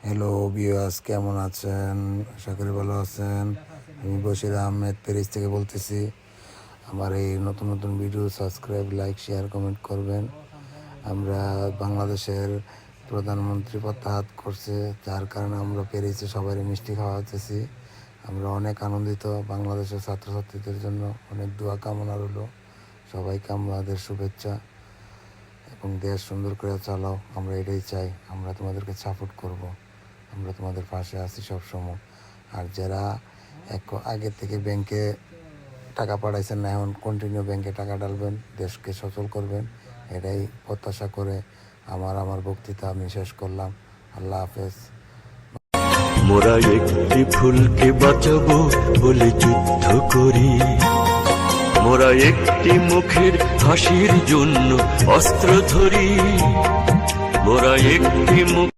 Hello viewers, কেমন আছেন? আশা করি ভালো আছেন। আমি বশির আহমেদ প্যারিস থেকে বলতেছি। আমার এই নতুন নতুন video subscribe, like, share, comment করবেন। আমরা বাংলাদেশের প্রধানমন্ত্রী প্রত্যাহার করছে, যার কারণে আমরা প্যারিসে সবাই মিষ্টি খাওয়াতেছি। আমরা অনেক আনন্দিত। বাংলাদেশের ছাত্রছাত্রীদের জন্য অনেক দোয়া কামনা রইল। সবাইকে আমাদের শুভেচ্ছা এবং দেশ সুন্দর করে চালাও, আমরা এটাই চাই। আমরা তোমাদেরকে সাপোর্ট করব, আমরা তোমাদের পাশে আছি সবসময়। আর যারা আগে থেকে ব্যাংকে টাকা পাঠাইছেন না, এখন কন্টিনিউ ব্যাংকে টাকা ডালবেন, দেশকে সচল করবেন, এটাই প্রত্যাশা করে আমার বক্তৃতা আমি শেষ করলাম। আল্লাহ হাফেজ। মোরা একটি ফুলকে বাঁচাবো বলে যুদ্ধ করি, মোরা একটি মুখের হাসির জন্য অস্ত্র ধরি, মোরা একটি মুখ